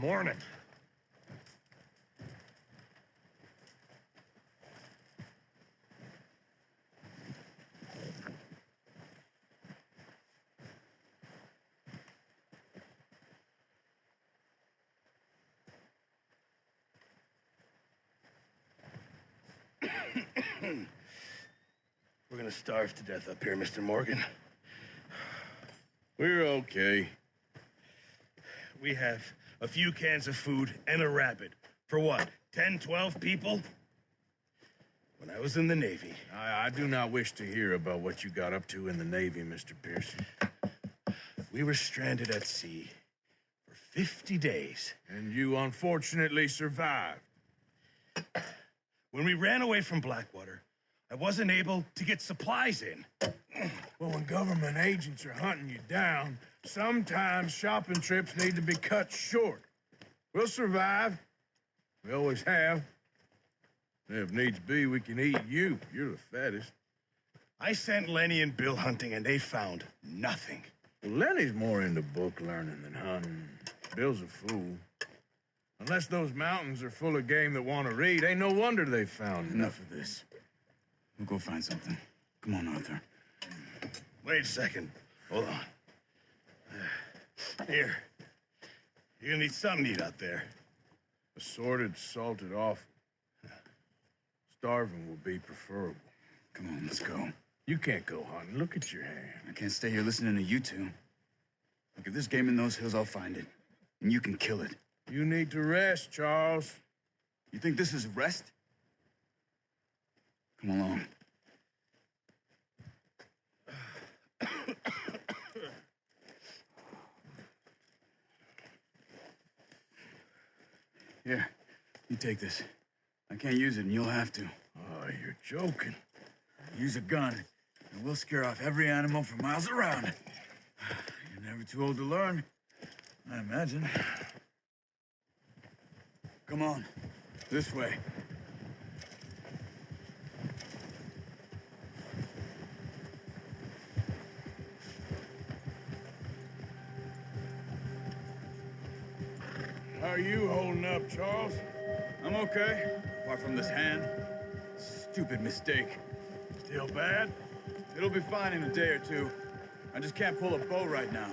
Morning. We're gonna starve to death up here, Mr. Morgan. We're okay. We have a few cans of food and a rabbit. For what, 10, 12 people? When I was in the Navy. I do not wish to hear about what you got up to in the Navy, Mr. Pearson. We were stranded at sea for 50 days. And you unfortunately survived. When we ran away from Blackwater, I wasn't able to get supplies in. Well, when government agents are hunting you down, sometimes shopping trips need to be cut short. We'll survive. We always have. If needs be, we can eat you. You're the fattest. I sent Lenny and Bill hunting, and they found nothing. Well, Lenny's more into book learning than hunting. Bill's a fool. Unless those mountains are full of game that want to read, ain't no wonder they found Enough of this. We'll go find something. Come on, Arthur. Wait a second. Hold on. Here. You're gonna need something to eat out there. Assorted, salted offal. Starving will be preferable. Come on, let's go. You can't go hunting. Look at your hand. I can't stay here listening to you two. Look, if there's game in those hills, I'll find it. And you can kill it. You need to rest, Charles. You think this is rest? Come along. Here, you take this. I can't use it, and you'll have to. Oh, you're joking. Use a gun, and we'll scare off every animal for miles around. You're never too old to learn, I imagine. Come on, this way. How are you holding up, Charles? I'm okay, apart from this hand. Stupid mistake. Still bad? It'll be fine in a day or two. I just can't pull a bow right now.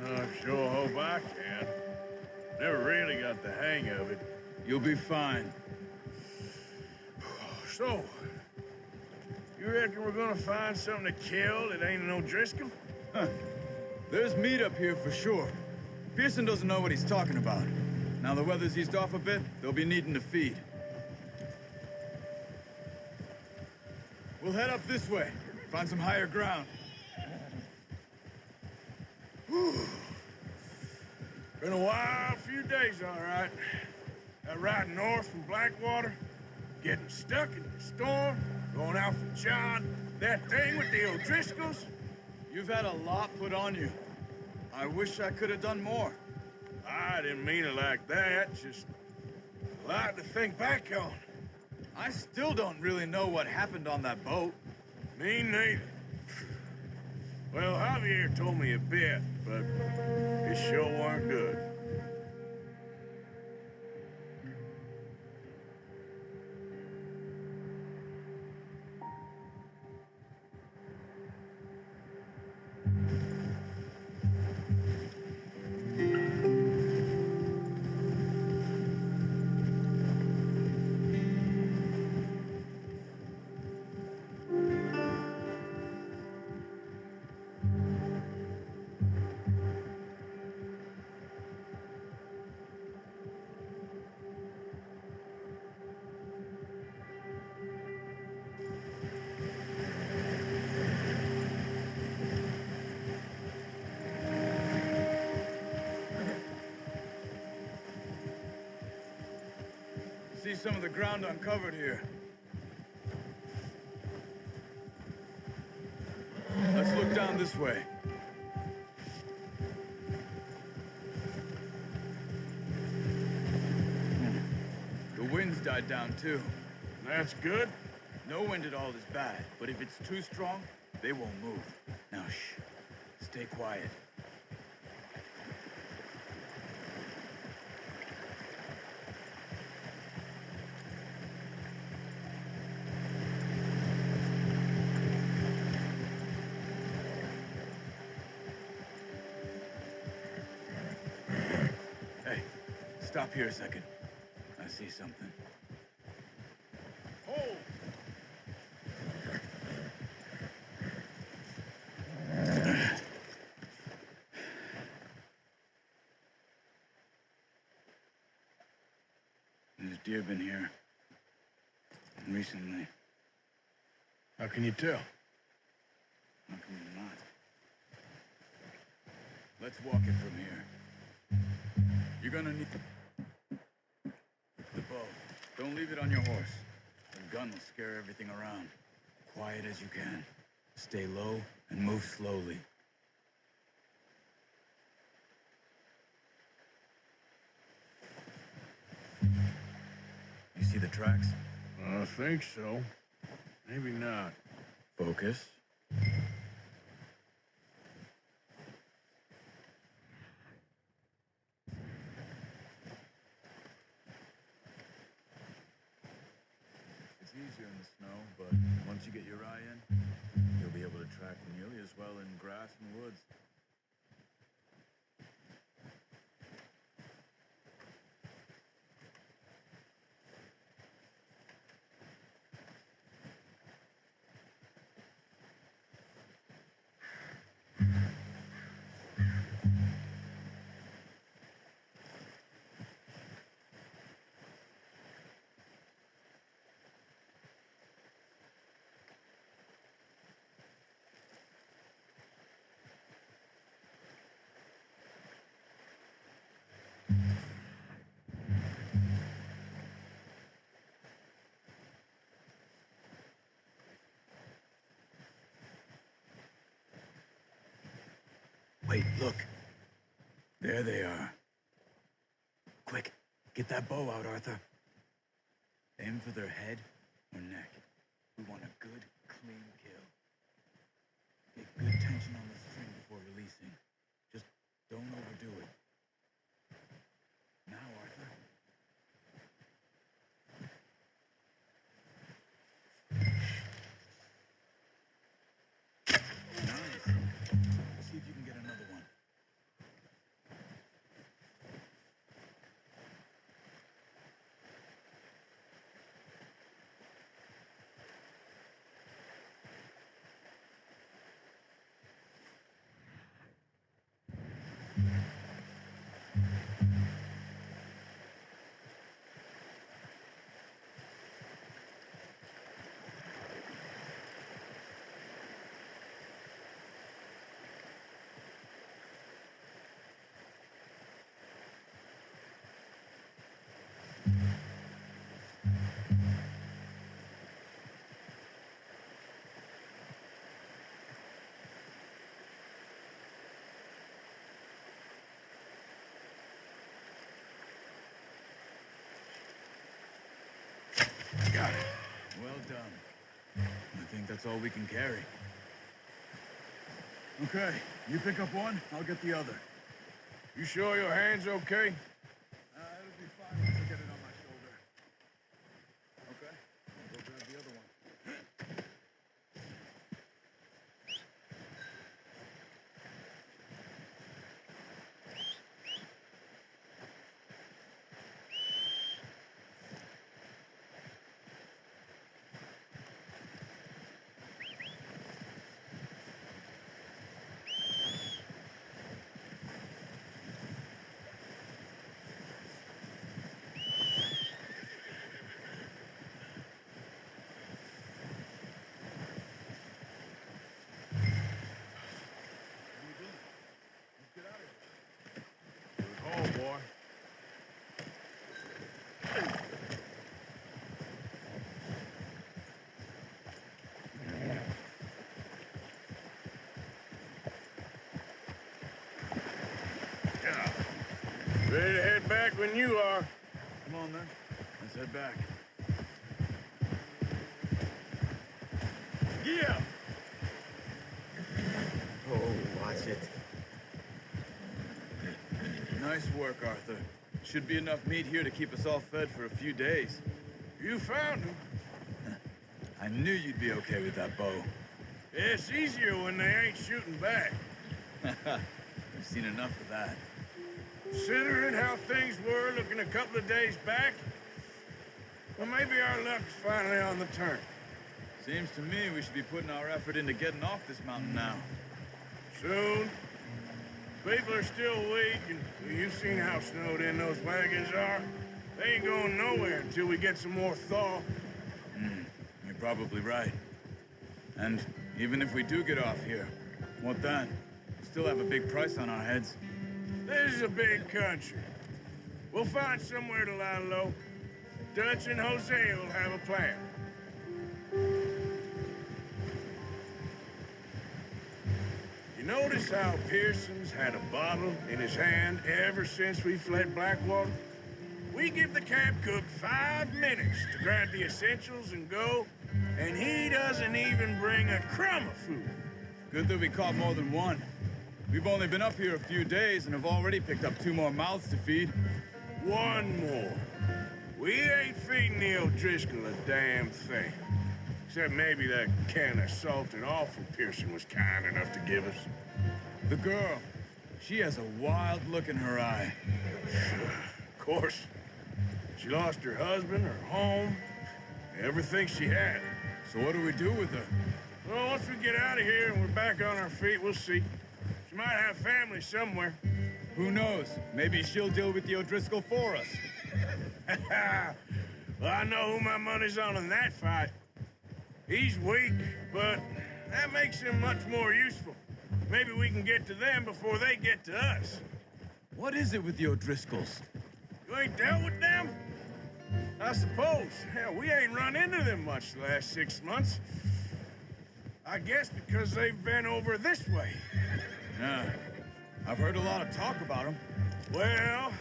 I sure hope I can. Never really got the hang of it. You'll be fine. So, you reckon we're gonna find something to kill that ain't no Driscoll? Huh. There's meat up here for sure. Pearson doesn't know what he's talking about. Now the weather's eased off a bit, they'll be needing to feed. We'll head up this way, find some higher ground. Whew. Been a wild few days, all right. That ride north from Blackwater, getting stuck in the storm, going out for John, that thing with the O'Driscolls. You've had a lot put on you. I wish I could have done more. I didn't mean it like that, just a lot to think back on. I still don't really know what happened on that boat. Me neither. Well, Javier told me a bit, but it sure weren't good. See some of the ground uncovered here. Let's look down this way. The wind's died down too. That's good. No wind at all is bad, but if it's too strong, they won't move. Now shh, stay quiet. Stop here a second. I see something. Hold! There's deer been here. Recently. How can you tell? How come you're not? Let's walk it from here. You're gonna need the bow. Don't leave it on your horse. The gun will scare everything around. Quiet as you can. Stay low and move slowly. You see the tracks? I think so. Maybe not. Focus. It's easier in the snow, but once you get your eye in, you'll be able to track nearly as well in grass and woods. Wait, look. There they are. Quick, get that bow out, Arthur. Aim for their head or neck. We want a good, clean kill. Get good tension on the string before releasing. Just don't overdo it. Now, Arthur. Nice. See if you can get another one. Got it. Well done. I think that's all we can carry. Okay, you pick up one, I'll get the other. You sure your hand's okay? It'll be fine once I get it on my shoulder. Okay, I'll go grab the other one. Oh, boy. Yeah. Ready to head back when you are. Come on then, let's head back. Yeah. Oh, watch it. Nice work, Arthur. Should be enough meat here to keep us all fed for a few days. You found him. I knew you'd be okay with that bow. It's easier when they ain't shooting back. We've seen enough of that. Considering how things were looking a couple of days back, well, maybe our luck's finally on the turn. Seems to me we should be putting our effort into getting off this mountain now. Soon. People are still weak, and you've seen how snowed in those wagons are. They ain't going nowhere until we get some more thaw. You're probably right. And even if we do get off here, what then? We still have a big price on our heads. This is a big country. We'll find somewhere to lie low. Dutch and Jose will have a plan. You notice how Pearson's had a bottle in his hand ever since we fled Blackwater? We give the camp cook 5 minutes to grab the essentials and go, and he doesn't even bring a crumb of food. Good that we caught more than one. We've only been up here a few days and have already picked up 2 more mouths to feed. 1 more. We ain't feeding the O'Driscoll a damn thing. Except maybe that can of salted offal Pearson was kind enough to give us. The girl, she has a wild look in her eye. Of course. She lost her husband, her home, everything she had. So what do we do with her? Well, once we get out of here and we're back on our feet, we'll see. She might have family somewhere. Who knows? Maybe she'll deal with the O'Driscoll for us. Well, I know who my money's on in that fight. He's weak, but that makes him much more useful. Maybe we can get to them before they get to us. What is it with the O'Driscolls? You ain't dealt with them? I suppose. Hell, we ain't run into them much the last 6 months. I guess because they've been over this way. Yeah, I've heard a lot of talk about them. Well,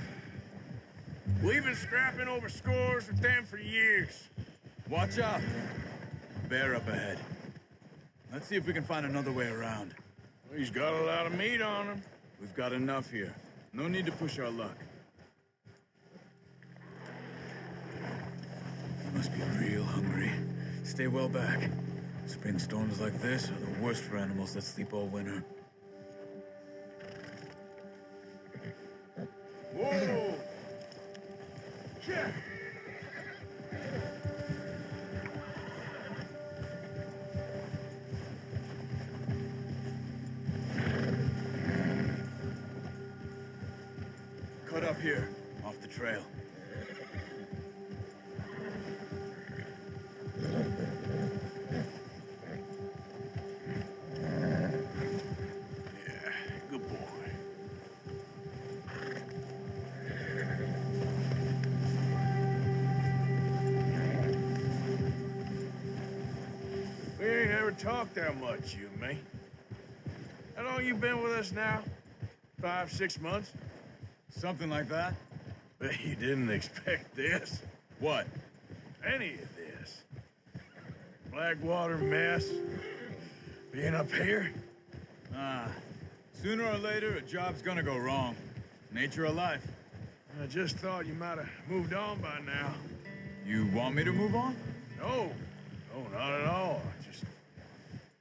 we've been scrapping over scores with them for years. Watch out. Bear up ahead. Let's see if we can find another way around. He's got a lot of meat on him. We've got enough here. No need to push our luck. Must be real hungry. Stay well back. Spring storms like this are the worst for animals that sleep all winter. Whoa! Check! Cut up here, off the trail. Yeah, good boy. We ain't ever talked that much, you and me. How long you been with us now? 5, 6 months? Something like that? Bet you didn't expect this. What? Any of this. Blackwater mess. Being up here? Sooner or later, a job's gonna go wrong. Nature of life. I just thought you might have moved on by now. You want me to move on? No. No, not at all.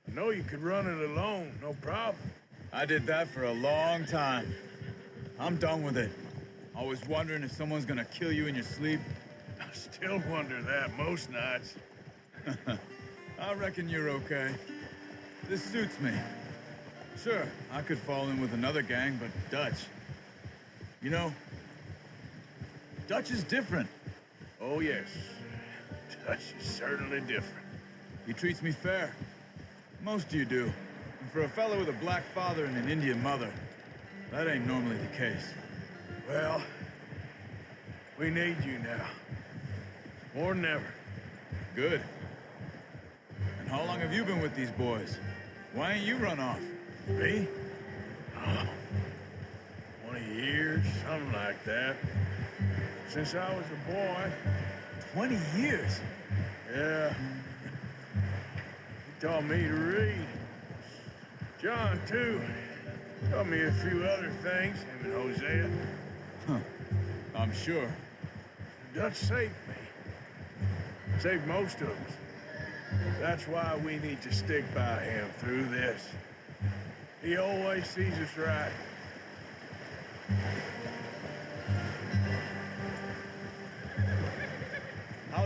I know you could run it alone, no problem. I did that for a long time. I'm done with it. Always wondering if someone's gonna kill you in your sleep. I still wonder that most nights. I reckon you're okay. This suits me. Sure, I could fall in with another gang, but Dutch. You know, Dutch is different. Oh, yes. Dutch is certainly different. He treats me fair. Most of you do. And for a fellow with a black father and an Indian mother, that ain't normally the case. Well, we need you now. More than ever. Good. And how long have you been with these boys? Why ain't you run off? Me? Oh, 20 years, something like that. Since I was a boy. 20 years? Yeah. He taught me to read. John, too. Taught me a few other things, him and Hosea. Huh. I'm sure. Dutch saved me. Saved most of us. That's why we need to stick by him through this. He always sees us right.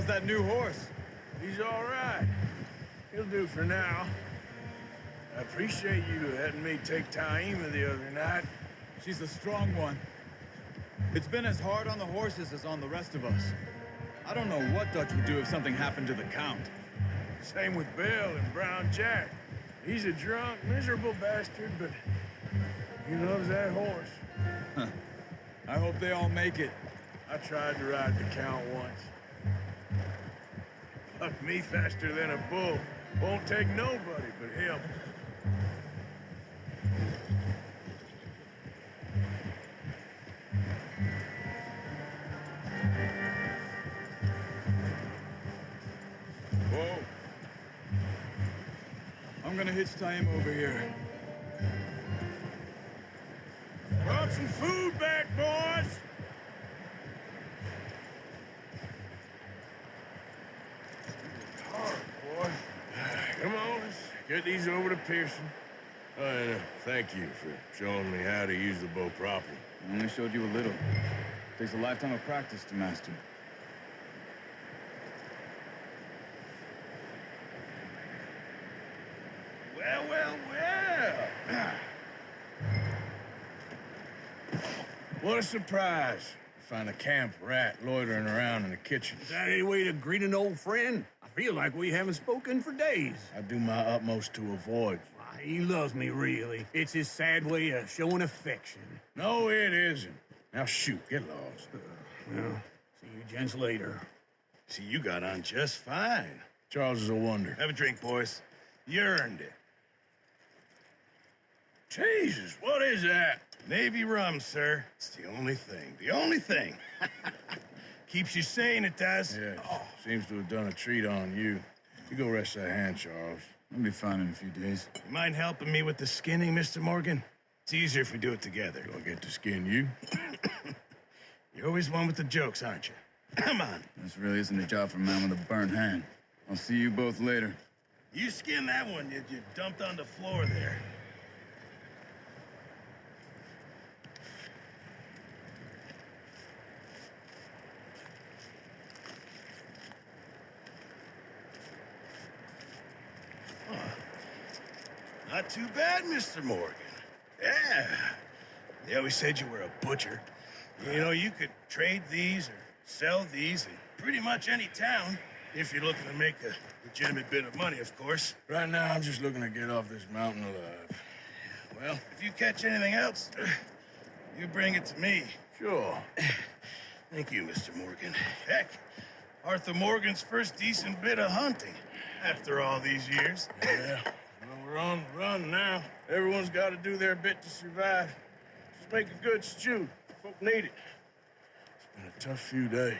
How's that new horse? He's all right. He'll do for now. I appreciate you letting me take Taima the other night. She's a strong one. It's been as hard on the horses as on the rest of us. I don't know what Dutch would do if something happened to the Count. Same with Bill and Brown Jack. He's a drunk, miserable bastard, but he loves that horse. I hope they all make it. I tried to ride the Count once. Fuck me faster than a bull. Won't take nobody but him. Whoa. I'm gonna hitch Taima over here. Brought some food back, boys! Hard, boy. Come on, let's get these over to Pearson. Oh, and thank you for showing me how to use the bow properly. I only showed you a little. Takes a lifetime of practice to master. Well, well, well. What a surprise. Find a camp rat loitering around in the kitchen. Is that any way to greet an old friend? I feel like we haven't spoken for days. I do my utmost to avoid you. Why, he loves me, really. It's his sad way of showing affection. No, it isn't. Now shoot, get lost. Well, see you gents later. See, you got on just fine. Charles is a wonder. Have a drink, boys. You earned it. Jesus, what is that? Navy rum, sir. It's the only thing. The only thing. Keeps you sane, it does. Yeah, seems to have done a treat on you. You go rest that hand, Charles. I'll be fine in a few days. You mind helping me with the skinning, Mr. Morgan? It's easier if we do it together. Do I get to skin you? You're always one with the jokes, aren't you? Come on. This really isn't a job for a man with a burnt hand. I'll see you both later. You skinned that one you dumped on the floor there. Not too bad, Mr. Morgan. Yeah. They always said you were a butcher. You know, you could trade these or sell these in pretty much any town if you're looking to make a legitimate bit of money, of course. Right now, I'm just looking to get off this mountain alive. Well, if you catch anything else, you bring it to me. Sure. Thank you, Mr. Morgan. Heck, Arthur Morgan's first decent bit of hunting after all these years. Yeah. Well, we're on the run now. Everyone's got to do their bit to survive. Just make a good stew. Folk need it. It's been a tough few days.